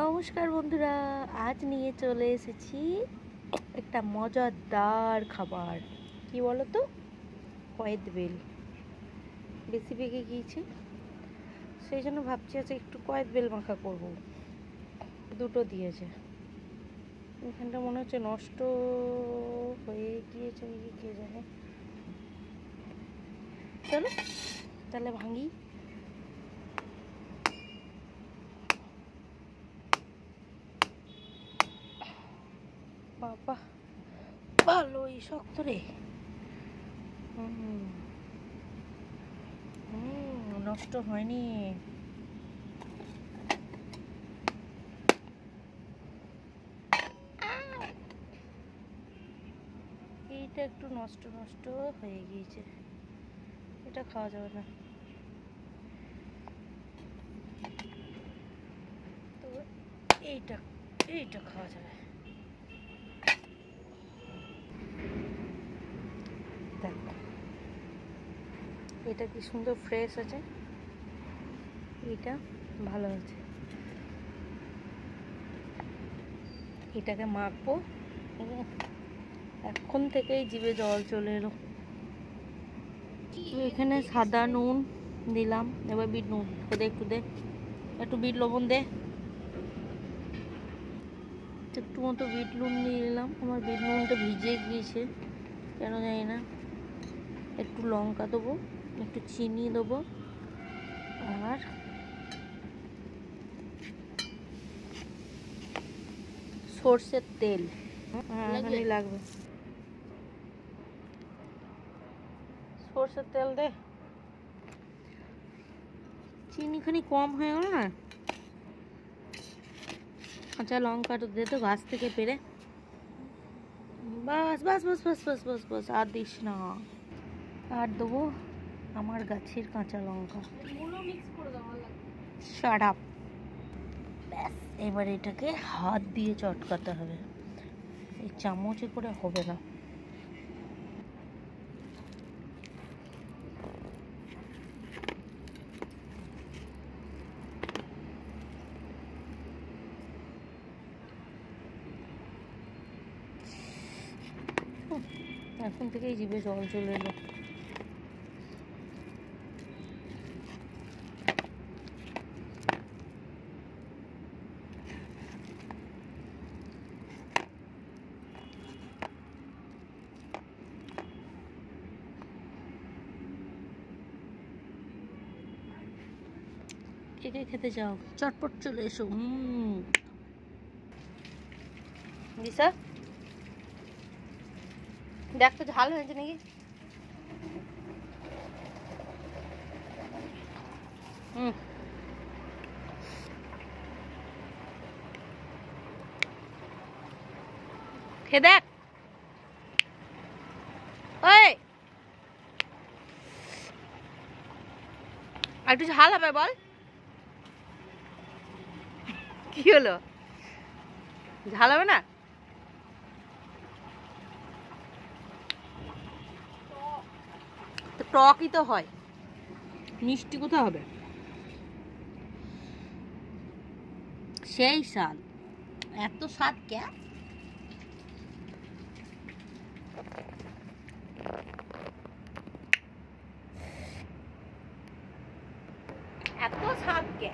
নমস্কার বন্ধুরা, আজ নিয়ে চলে এসেছি একটা মজাদার খাবার। কি বলো তো, কয়েদ বেল বেশি পেকে গিয়েছে, সেই জন্য ভাবছি আজ একটু কয়েদ বেল মাখা করবো। দুটো দিয়েছে, এখানটা মনে হচ্ছে নষ্ট হয়ে গিয়েছে, কে জানে। চলো তাহলে ভাঙি। বাবা ভালোই শক্ত রে। নষ্ট হয়নি। এইটা একটু নষ্ট নষ্ট হয়ে গিয়েছে, এটা খাওয়া যাবে না। তো এইটা এইটা খাওয়া যাবে। দেখো এটা কি সুন্দর ফ্রেশ আছে, এটা ভালো আছে। এটাকে মাখবো, এখন থেকেই জিভে জল চলে এলো। এখানে সাদা নুন দিলাম, এবার বিট নুন দে, একটু বিট লবণ দে, একটু মতো বিট নুন দিয়ে দিলাম। আমার বিট নুনটা ভিজে গিয়েছে কেন জানি না। একটু লঙ্কা দেবো, একটু চিনি দেবো, আর সর্ষের তেল লাগবে। সর্ষের তেল দে, চিনি খানি কম হয়ে গেল না। কাঁচা লঙ্কা দে তো গাছ থেকে পেরে। বাস বাস বাস বাস বাস বাস বাস, আর দিস না। আর দেবো আমার গাছের কাঁচা লঙ্কা। Shut up. ব্যাস, এবার এটাকে হাত দিয়ে চটকাতে হবে, এই চামচে করে হবে না। এখন থেকেই জিভে জল চলে এলো। কে কে খেতে চাও? চটপট চলে এসো। দিশা দেখ তো ঝাল হয়েছে নাকি। খেয়ে দেখ। ওই আর একটু ঝাল হবে বল। কি হলো, ঝাল হবে না? টকই তো হয়, মিষ্টি কোথায় হবে? সেই স্বাদ, এত স্বাদ কে? এত স্বাদ কে?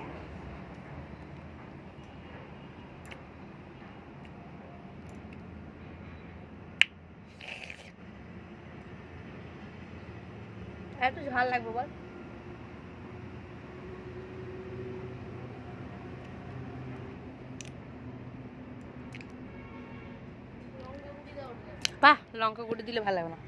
একটু ঝাল লাগবে বল। বাহ, লঙ্কা গুঁড়ি দিলে ভালো লাগবে না।